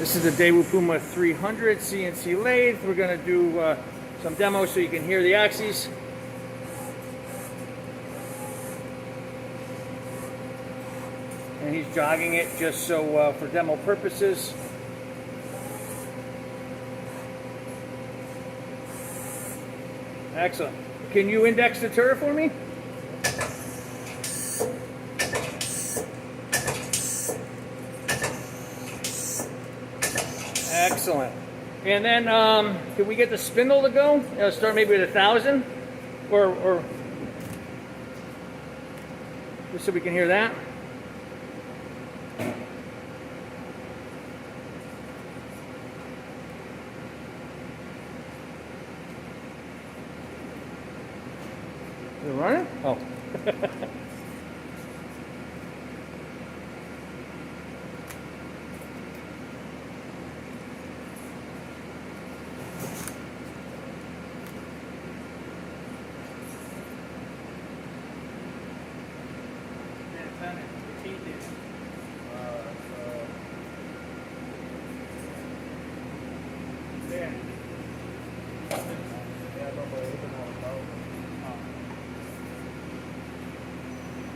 This is the Daewoo Puma 300 CNC lathe. We're going to do some demos so you can hear the axes. And he's jogging it just so for demo purposes. Excellent. Can you index the turret for me? Excellent. And then, can we get the spindle to go? Start maybe at 1,000, or just so we can hear that. Is it running? Oh.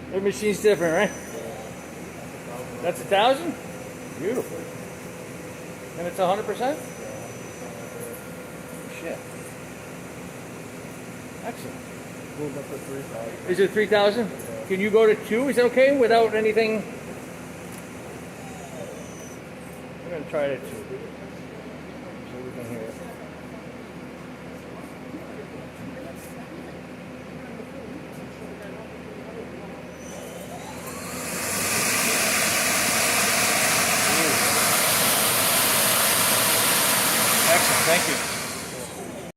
Every machine's different, right? That's 1,000? Beautiful. And it's 100%? Shit. Excellent. Moved up to 3,000. Is it 3,000? Yeah. Can you go to 2? Is that okay without anything? We're going to try it at 2. So we can hear it. Excellent, thank you.